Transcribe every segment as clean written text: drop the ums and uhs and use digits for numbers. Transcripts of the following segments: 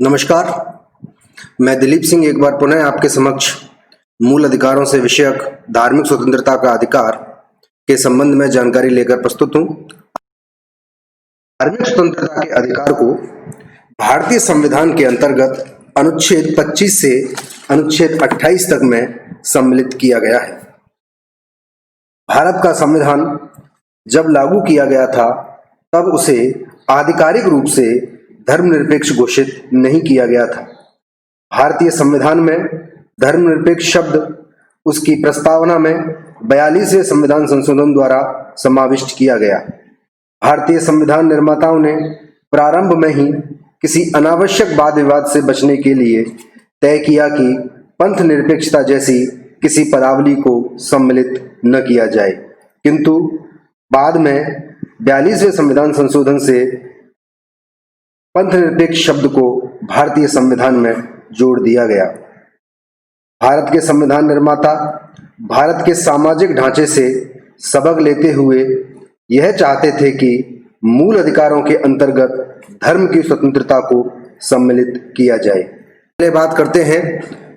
नमस्कार। मैं दिलीप सिंह एक बार पुनः आपके समक्ष मूल अधिकारों से विषयक धार्मिक स्वतंत्रता का अधिकार के संबंध में जानकारी लेकर प्रस्तुत हूं। धार्मिक स्वतंत्रता के अधिकार को भारतीय संविधान के अंतर्गत अनुच्छेद 25 से अनुच्छेद 28 तक में सम्मिलित किया गया है। भारत का संविधान जब लागू किया गया था तब उसे आधिकारिक रूप से धर्मनिरपेक्ष घोषित नहीं किया गया था। भारतीय संविधान में धर्मनिरपेक्ष शब्द उसकी प्रस्तावना में 42वें संविधान संशोधन द्वारा समाविष्ट किया गया। भारतीय संविधान निर्माताओं ने प्रारंभ में ही किसी अनावश्यक वाद विवाद से बचने के लिए तय किया कि पंथ निरपेक्षता जैसी किसी पदावली को सम्मिलित न किया जाए, किंतु बाद में 42वें संविधान संशोधन से पंथ निरपेक्ष शब्द को भारतीय संविधान में जोड़ दिया गया। भारत के संविधान निर्माता भारत के सामाजिक ढांचे से सबक लेते हुए यह चाहते थे कि मूल अधिकारों के अंतर्गत धर्म की स्वतंत्रता को सम्मिलित किया जाए। पहले बात करते हैं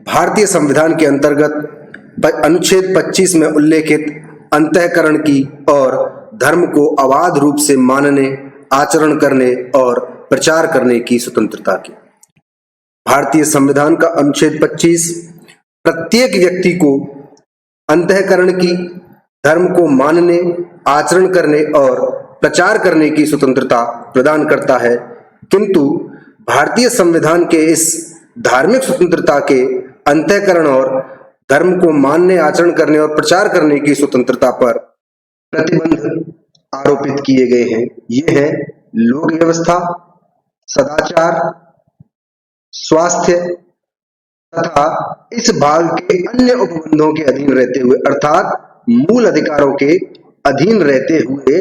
भारतीय संविधान के अंतर्गत अनुच्छेद 25 में उल्लेखित अंतःकरण की और धर्म को अबाध रूप से मानने, आचरण करने और प्रचार करने की स्वतंत्रता की। भारतीय संविधान का अनुच्छेद 25 प्रत्येक व्यक्ति को अंतःकरण की, धर्म को मानने, आचरण करने और प्रचार करने की स्वतंत्रता प्रदान करता है, किंतु भारतीय संविधान के इस धार्मिक स्वतंत्रता के अंतःकरण और धर्म को मानने, आचरण करने और प्रचार करने की स्वतंत्रता पर प्रतिबंध आरोपित किए गए हैं। ये है लोक व्यवस्था, सदाचार, स्वास्थ्य तथा इस भाग के अन्य उपबंधों के अधीन रहते हुए अर्थात मूल अधिकारों के अधीन रहते हुए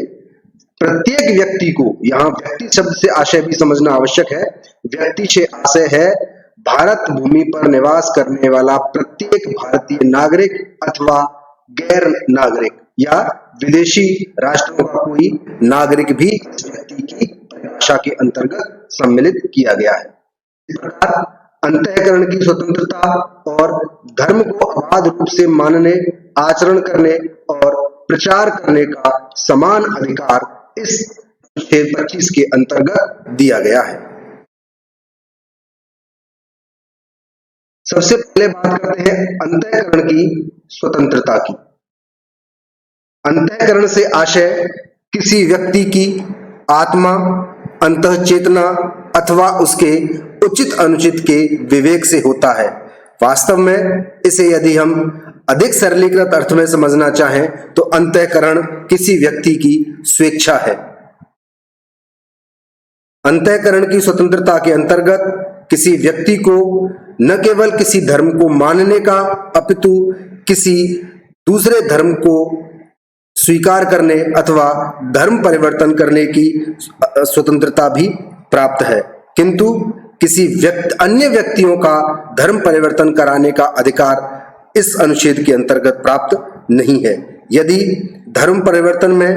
प्रत्येक व्यक्ति को, यहाँ व्यक्ति शब्द से आशय भी समझना आवश्यक है। व्यक्ति से आशय है भारत भूमि पर निवास करने वाला प्रत्येक भारतीय नागरिक अथवा गैर नागरिक या विदेशी राष्ट्रों का कोई नागरिक भी इस व्यक्ति की परिभाषा के अंतर्गत सम्मिलित किया गया है। इस प्रकार अंतःकरण की स्वतंत्रता और धर्म को अबाध रूप से मानने, आचरण करने और प्रचार करने का समान अधिकार इस अनुच्छेद 25 के अंतर्गत दिया गया है। सबसे पहले बात करते हैं अंतःकरण की स्वतंत्रता की। अंतःकरण से आशय किसी व्यक्ति की आत्मा, अंतःचेतना अथवा उसके उचित अनुचित के विवेक से होता है। वास्तव में इसे यदि हम अधिक सरलीकृत अर्थ में समझना चाहें तो अंतःकरण किसी व्यक्ति की स्वेच्छा है। अंतःकरण की स्वतंत्रता के अंतर्गत किसी व्यक्ति को न केवल किसी धर्म को मानने का अपितु किसी दूसरे धर्म को स्वीकार करने अथवा धर्म परिवर्तन करने की स्वतंत्रता भी प्राप्त है, किंतु किसी अन्य व्यक्तियों का धर्म परिवर्तन कराने का अधिकार इस अनुच्छेद के अंतर्गत प्राप्त नहीं है। यदि धर्म परिवर्तन में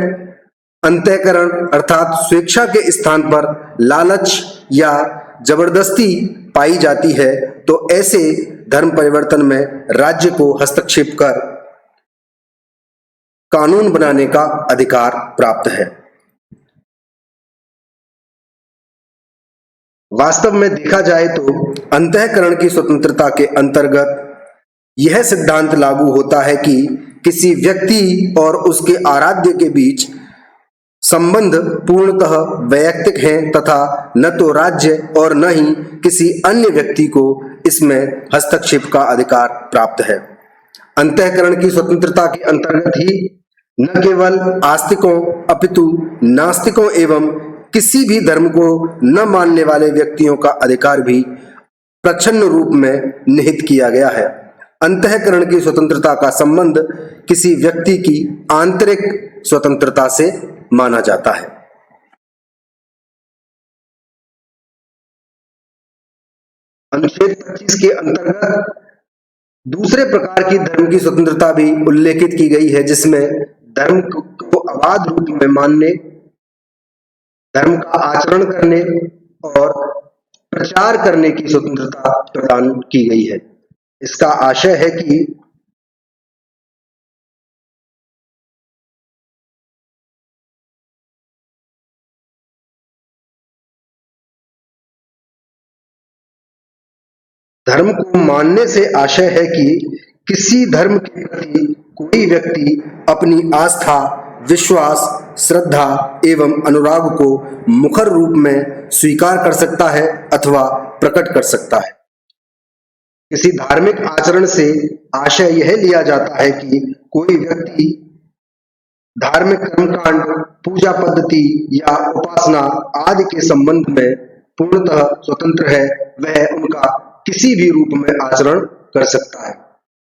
अंतःकरण अर्थात स्वेच्छा के स्थान पर लालच या जबरदस्ती पाई जाती है तो ऐसे धर्म परिवर्तन में राज्य को हस्तक्षेप कर कानून बनाने का अधिकार प्राप्त है। वास्तव में देखा जाए तो अंतःकरण की स्वतंत्रता के अंतर्गत यह सिद्धांत लागू होता है कि किसी व्यक्ति और उसके आराध्य के बीच संबंध पूर्णतः वैयक्तिक हैं तथा न तो राज्य और न ही किसी अन्य व्यक्ति को इसमें हस्तक्षेप का अधिकार प्राप्त है। अंतःकरण की स्वतंत्रता के अंतर्गत ही न केवल आस्तिकों अपितु नास्तिकों एवं किसी भी धर्म को न मानने वाले व्यक्तियों का अधिकार भी प्रच्छन्न रूप में निहित किया गया है। अंतःकरण की स्वतंत्रता का संबंध किसी व्यक्ति की आंतरिक स्वतंत्रता से माना जाता है। अनुच्छेद 25 के अंतर्गत दूसरे प्रकार की धर्म की स्वतंत्रता भी उल्लेखित की गई है, जिसमें धर्म को अबाध रूप में मानने, धर्म का आचरण करने और प्रचार करने की स्वतंत्रता प्रदान की गई है। इसका आशय है कि धर्म को मानने से आशय है कि किसी धर्म के प्रति कोई व्यक्ति अपनी आस्था, विश्वास, श्रद्धा एवं अनुराग को मुखर रूप में स्वीकार कर सकता है अथवा प्रकट कर सकता है। किसी धार्मिक आचरण से आशय यह लिया जाता है कि कोई व्यक्ति धार्मिक कर्मकांड, पूजा पद्धति या उपासना आदि के संबंध में पूर्णतः स्वतंत्र है, वह उनका किसी भी रूप में आचरण कर सकता है।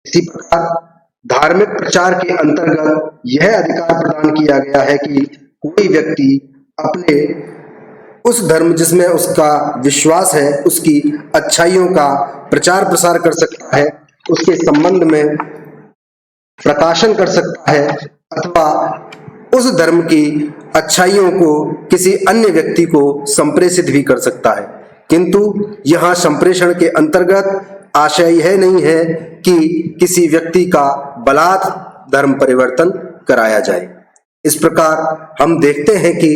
इसी प्रकार धार्मिक प्रचार के अंतर्गत यह अधिकार प्रदान किया गया है कि कोई व्यक्ति अपने उस धर्म जिसमें उसका विश्वास है, उसकी अच्छाइयों का प्रचार प्रसार कर सकता है, उसके संबंध में प्रकाशन कर सकता है अथवा उस धर्म की अच्छाइयों को किसी अन्य व्यक्ति को संप्रेषित भी कर सकता है। किंतु यहाँ संप्रेषण के अंतर्गत आशय यह नहीं है कि किसी व्यक्ति का बलात् धर्म परिवर्तन कराया जाए। इस प्रकार हम देखते हैं कि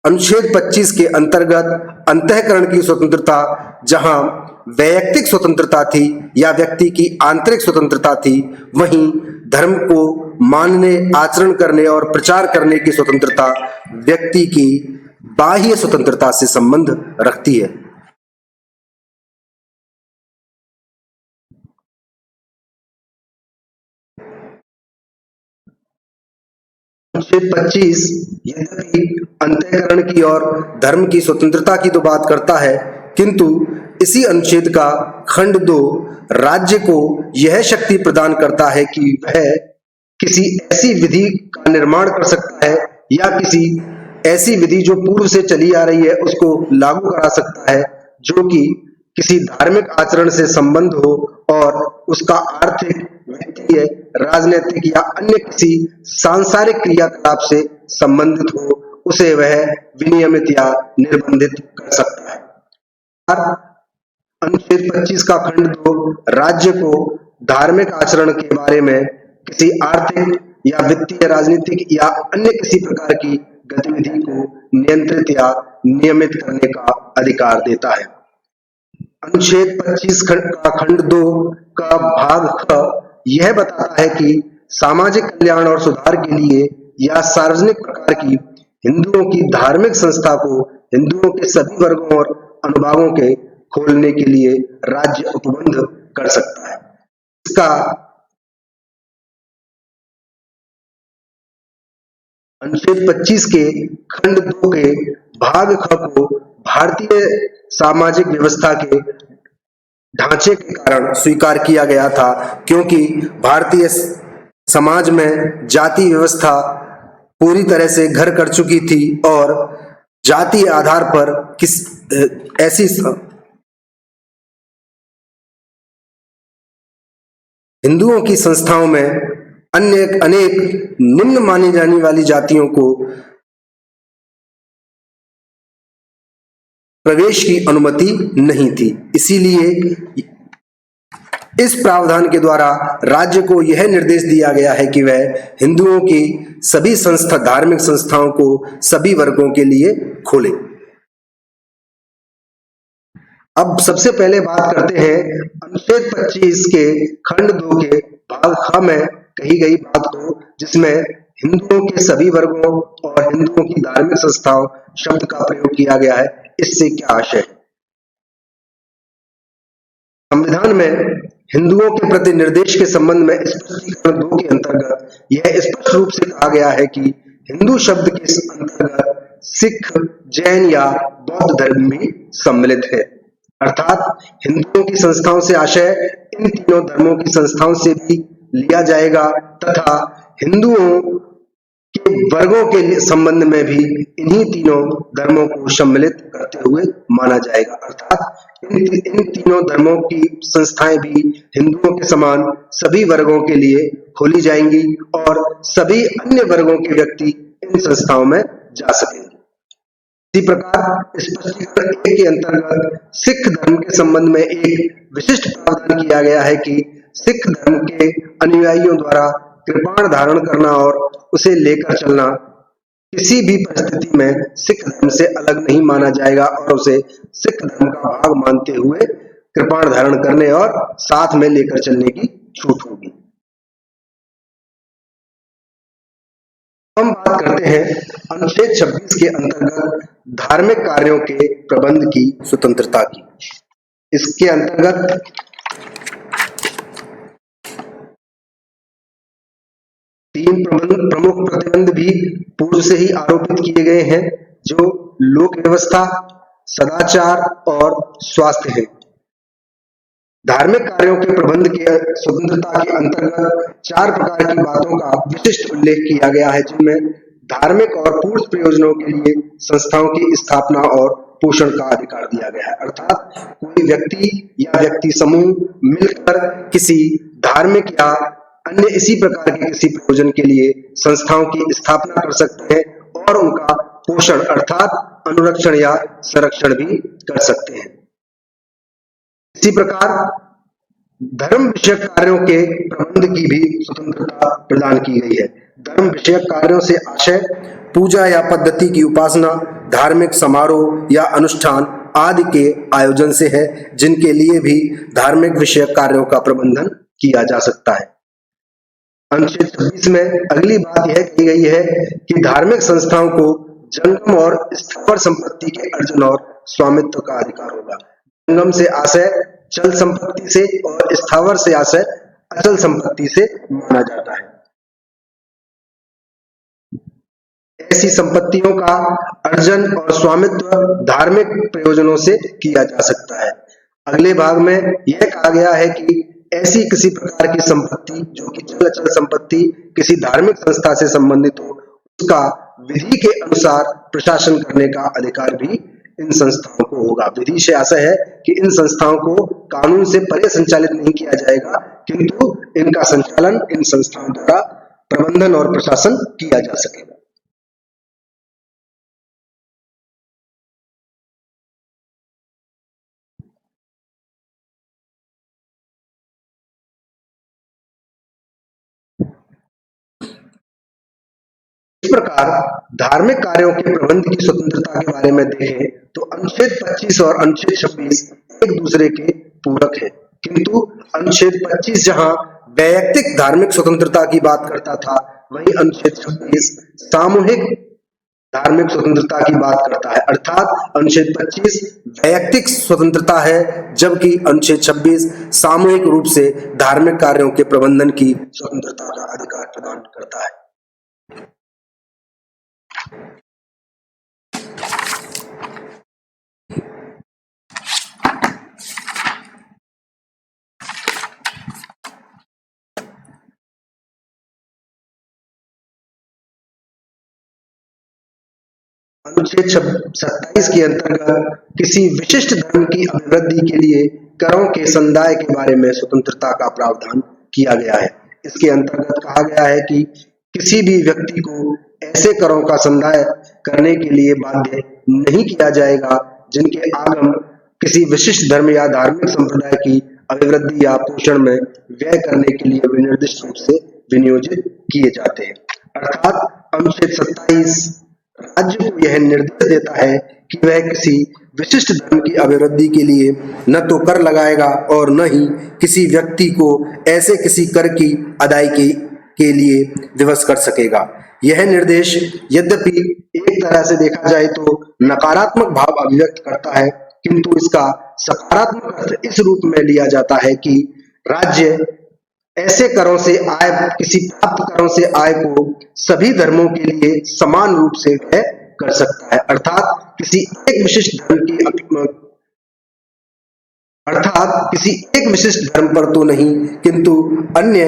अनुच्छेद 25 के अंतर्गत अंतःकरण की स्वतंत्रता, जहां वैयक्तिक स्वतंत्रता थी या व्यक्ति की आंतरिक स्वतंत्रता थी, वहीं धर्म को मानने, आचरण करने और प्रचार करने की स्वतंत्रता व्यक्ति की बाह्य स्वतंत्रता से संबंध रखती है। अनुच्छेद 25 यद्यपि अंतःकरण की और धर्म की स्वतंत्रता की तो बात करता है, किंतु इसी अनुच्छेद का खंड 2 राज्य को यह शक्ति प्रदान करता है कि वह किसी ऐसी विधि का निर्माण कर सकता है या किसी ऐसी विधि जो पूर्व से चली आ रही है उसको लागू करा सकता है, जो कि किसी धार्मिक आचरण से संबंध हो और उसका आर्थिक, वित्तीय, राजनीतिक या अन्य किसी सांसारिक क्रियाकलाप से संबंधित हो, उसे वह विनियमित या निर्बंधित कर सकता है। अनुच्छेद 25 का खंड 2 राज्य को धार्मिक आचरण के बारे में किसी आर्थिक या वित्तीय, राजनीतिक या अन्य किसी प्रकार की गतिविधि को नियंत्रित या नियमित करने का अधिकार देता है। अनुच्छेद 25 का खंड 2 का भाग ख यह बताता है कि सामाजिक कल्याण और सुधार के लिए या सार्वजनिक प्रकार की हिंदुओं की धार्मिक संस्था को हिंदुओं के सभी वर्गों और अनुभागों के खोलने के लिए राज्य उपबंध कर सकता है। इसका अनुच्छेद 25 के खंड 2 के भाग ख को भारतीय सामाजिक व्यवस्था के ढांचे के कारण स्वीकार किया गया था, क्योंकि भारतीय समाज में जाति व्यवस्था पूरी तरह से घर कर चुकी थी और जाति आधार पर ऐसी हिंदुओं की संस्थाओं में अनेक निम्न मानी जाने वाली जातियों को प्रवेश की अनुमति नहीं थी। इसीलिए इस प्रावधान के द्वारा राज्य को यह निर्देश दिया गया है कि वह हिंदुओं की सभी धार्मिक संस्थाओं को सभी वर्गों के लिए खोले। अब सबसे पहले बात करते हैं अनुच्छेद 25 के खंड 2 के भाग ख में कही गई बात को, जिसमें हिंदुओं के सभी वर्गों और हिंदुओं की धार्मिक संस्थाओं शब्द का प्रयोग किया गया है। इससे क्या आशय है? संविधान में हिंदुओं के प्रति निर्देश के संबंध में स्पष्टीकरण 2 के अंतर्गत यह स्पष्ट रूप से कहा गया है कि हिंदू शब्द के अंतर्गत सिख, जैन या बौद्ध धर्म भी सम्मिलित है। अर्थात हिंदुओं की संस्थाओं से आशय इन तीनों धर्मों की संस्थाओं से भी लिया जाएगा तथा हिंदुओं के वर्गों के संबंध में भी इन्हीं तीनों धर्मों को सम्मिलित करते हुए माना जाएगा। अर्थात इन तीनों धर्मों की संस्थाएं भी हिंदुओं के समान सभी वर्गों के लिए खोली जाएंगी और सभी अन्य वर्गों के व्यक्ति इन संस्थाओं में जा सकेंगे। इसी प्रकार स्पष्टीकरण 1 के अंतर्गत सिख धर्म के संबंध में एक विशिष्ट प्रावधान किया गया है कि सिख धर्म के अनुयायियों द्वारा कृपाण धारण करना और उसे लेकर चलना किसी भी परिस्थिति में सिख धर्म से अलग नहीं माना जाएगा और उसे सिख धर्म का भाग मानते हुए कृपाण धारण करने और साथ में लेकर चलने की छूट होगी। हम बात करते हैं अनुच्छेद 26 के अंतर्गत धार्मिक कार्यों के प्रबंध की स्वतंत्रता की। इसके अंतर्गत तीन प्रमुख प्रतिबंध भी पूर्व से ही आरोपित किए गए हैं, जो लोक व्यवस्था, सदाचार और स्वास्थ्य है। धार्मिक कार्यों के प्रबंध के स्वतंत्रता के अंतर्गत 4 प्रकार की बातों का विशिष्ट उल्लेख किया गया है, जिनमें धार्मिक और पूर्ण प्रयोजनों के लिए संस्थाओं की स्थापना और पोषण का अधिकार दिया गया है। अर्थात कोई व्यक्ति या व्यक्ति समूह मिलकर किसी धार्मिक या अन्य इसी प्रकार के किसी प्रयोजन के लिए संस्थाओं की स्थापना कर सकते हैं और उनका पोषण अर्थात अनुरक्षण या संरक्षण भी कर सकते हैं। इसी प्रकार धर्म विषयक कार्यों के प्रबंध की भी स्वतंत्रता प्रदान की गई है। धर्म विषयक कार्यों से आशय पूजा या पद्धति की उपासना, धार्मिक समारोह या अनुष्ठान आदि के आयोजन से है, जिनके लिए भी धार्मिक विषयक कार्यों का प्रबंधन किया जा सकता है। अनुच्छेद 26 में अगली बात यह कही गई है कि धार्मिक संस्थाओं को जंगम और स्थावर संपत्ति के अर्जन और स्वामित्व का अधिकार होगा। जंगम से आशय चल संपत्ति से और स्थावर से आशय अचल संपत्ति से माना जाता है। ऐसी संपत्तियों का अर्जन और स्वामित्व धार्मिक प्रयोजनों से किया जा सकता है। अगले भाग में यह कहा गया है कि ऐसी किसी प्रकार की संपत्ति जो कि चल अचल संपत्ति किसी धार्मिक संस्था से संबंधित हो, उसका विधि के अनुसार प्रशासन करने का अधिकार भी इन संस्थाओं को होगा। विधि से आशय है कि इन संस्थाओं को कानून से परे संचालित नहीं किया जाएगा, किंतु इनका संचालन इन संस्थाओं द्वारा प्रबंधन और प्रशासन किया जा सकेगा। इस प्रकार धार्मिक कार्यों के प्रबंध की स्वतंत्रता के बारे में देखें तो अनुच्छेद 25 और अनुच्छेद 26 एक दूसरे के पूरक है, किंतु अनुच्छेद 25 जहां वैयक्तिक धार्मिक स्वतंत्रता की बात करता था, वहीं अनुच्छेद 26 सामूहिक धार्मिक स्वतंत्रता की बात करता है। अर्थात अनुच्छेद 25 वैयक्तिक स्वतंत्रता है, जबकि अनुच्छेद 26 सामूहिक रूप से धार्मिक कार्यों के प्रबंधन की स्वतंत्रता का अधिकार प्रदान करता है। अनुच्छेद 27 के अंतर्गत किसी विशिष्ट धर्म की अभिवृद्धि के लिए करों के संदाय के बारे में स्वतंत्रता का प्रावधान किया गया है। इसके अंतर्गत कहा गया है कि किसी भी व्यक्ति को ऐसे करों का संदाय करने के लिए बाध्य नहीं किया जाएगा जिनके आगम किसी विशिष्ट धर्म या धार्मिक संप्रदाय की अभिवृद्धि या पोषण में व्यय करने के लिए विनिर्दिष्ट रूप से विनियोजित किए जाते हैं। अर्थात अनुच्छेद 27 राज्य को यह निर्देश देता है कि वह किसी विशिष्ट धर्म की अभिवृद्धि के लिए न तो कर लगाएगा और न ही किसी व्यक्ति को ऐसे किसी कर की अदायगी के लिए विवश कर सकेगा। यह निर्देश यद्यपि एक तरह से देखा जाए तो नकारात्मक भाव अभिव्यक्त करता है, किंतु इसका सकारात्मक अर्थ इस रूप में लिया जाता है कि राज्य ऐसे करों से आय किसी प्राप्त करों से आय को सभी धर्मों के लिए समान रूप से व्यय कर सकता है। अर्थात किसी एक विशिष्ट धर्म पर तो नहीं, किंतु अन्य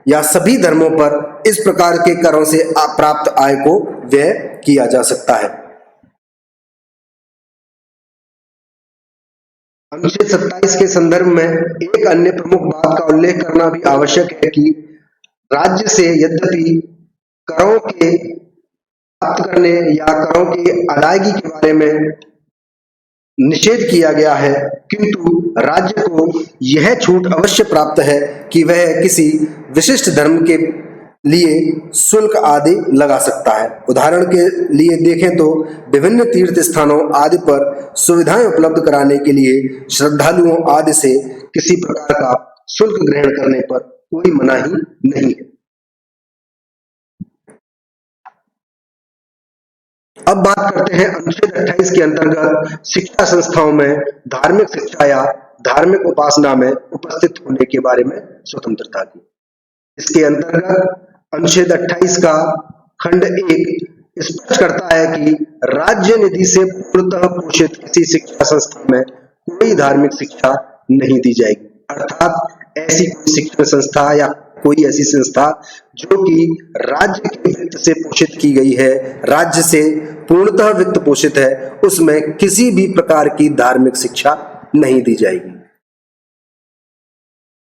या सभी धर्मों पर इस प्रकार के करों से प्राप्त आय को व्यय किया जा सकता है। अनुच्छेद 27 के संदर्भ में एक अन्य प्रमुख बात का उल्लेख करना भी आवश्यक है कि राज्य से यद्यपि करों के प्राप्त करने या करों की अदायगी के बारे में निषेध किया गया है, किंतु राज्य को यह छूट अवश्य प्राप्त है कि वह किसी विशिष्ट धर्म के लिए शुल्क आदि लगा सकता है। उदाहरण के लिए देखें तो विभिन्न तीर्थ स्थानों आदि पर सुविधाएं उपलब्ध कराने के लिए श्रद्धालुओं आदि से किसी प्रकार का शुल्क ग्रहण करने पर कोई मनाही नहीं है। अब बात करते हैं अनुच्छेद 28 के अंतर्गत शिक्षा संस्थाओं में धार्मिक शिक्षा या धार्मिक उपासना में उपस्थित होने के बारे में स्वतंत्रता की। इसके अंतर्गत अनुच्छेद 28 का खंड 1 स्पष्ट करता है कि राज्य निधि से पूर्णतः पोषित किसी शिक्षा संस्था में कोई धार्मिक शिक्षा नहीं दी जाएगी। अर्थात ऐसी कोई शिक्षण संस्था या कोई ऐसी संस्था जो कि राज्य के वित्त से पोषित की गई है, राज्य से पूर्णतः वित्त पोषित है, उसमें किसी भी प्रकार की धार्मिक शिक्षा नहीं दी जाएगी।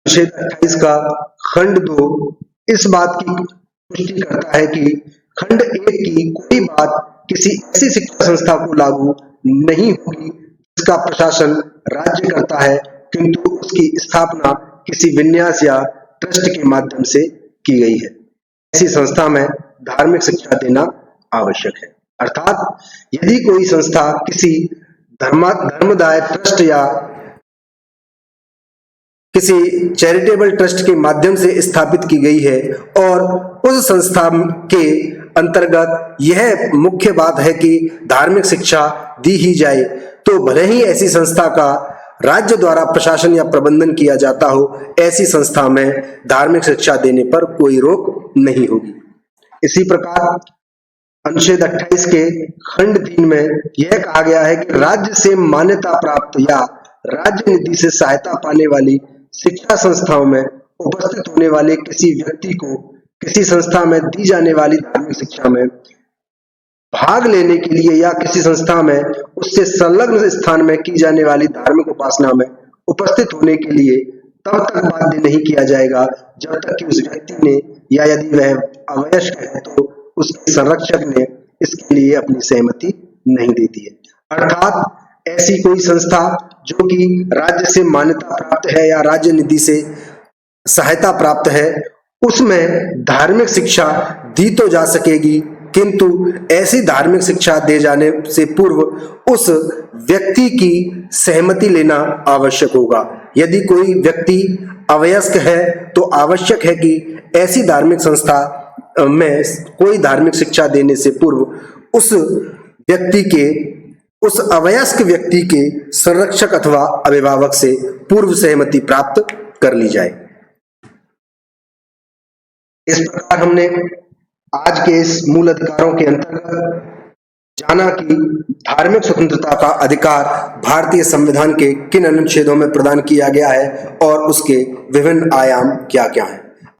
अनुच्छेद 28 का खंड 2 इस बात की पुष्टि करता है कि खंड 1 की कोई बात किसी ऐसी शिक्षा संस्था को लागू नहीं होगी जिसका प्रशासन राज्य करता है, किंतु उसकी स्थापना किसी विन्यास या ट्रस्ट के माध्यम से की गई है। ऐसी संस्था में धार्मिक शिक्षा देना आवश्यक है। अर्थात यदि कोई संस्था किसी धर्मदाय ट्रस्ट या किसी चैरिटेबल ट्रस्ट के माध्यम से स्थापित की गई है और उस संस्था के अंतर्गत यह मुख्य बात है कि धार्मिक शिक्षा दी ही जाए, तो भले ही ऐसी संस्था का राज्य द्वारा प्रशासन या प्रबंधन किया जाता हो, ऐसी संस्था में धार्मिक शिक्षा देने पर कोई रोक नहीं होगी। इसी प्रकार अनुच्छेद 28 के खंड 3 में यह कहा गया है कि राज्य से मान्यता प्राप्त या राज्य निधि से सहायता पाने वाली शिक्षा संस्थाओं में उपस्थित होने वाले किसी व्यक्ति को किसी संस्था में दी जाने वाली धार्मिक शिक्षा में भाग लेने के लिए या किसी संस्था में उससे संलग्न स्थान में की जाने वाली धार्मिक उपासना में उपस्थित होने के लिए तब तक बाध्य नहीं किया जाएगा जब तक कि उस व्यक्ति ने या यदि वह अवयस्क है तो उसके संरक्षक ने इसके लिए अपनी सहमति नहीं देती है। अर्थात ऐसी कोई संस्था जो कि राज्य से मान्यता प्राप्त है या राज्य निधि से सहायता प्राप्त है, उसमें धार्मिक शिक्षा दी तो जा सकेगी, किंतु ऐसी धार्मिक शिक्षा दे जाने से पूर्व उस व्यक्ति की सहमति लेना आवश्यक होगा। यदि कोई व्यक्ति अवयस्क है तो आवश्यक है कि ऐसी धार्मिक संस्था में कोई धार्मिक शिक्षा देने से पूर्व उस अवयस्क व्यक्ति के संरक्षक अथवा अभिभावक से पूर्व सहमति प्राप्त कर ली जाए। इस प्रकार हमने आज के इस मूल अधिकारों के अंतर्गत जाना कि धार्मिक स्वतंत्रता का अधिकार भारतीय संविधान के किन अनुच्छेदों में प्रदान किया गया है और उसके विभिन्न आयाम क्या क्या हैं।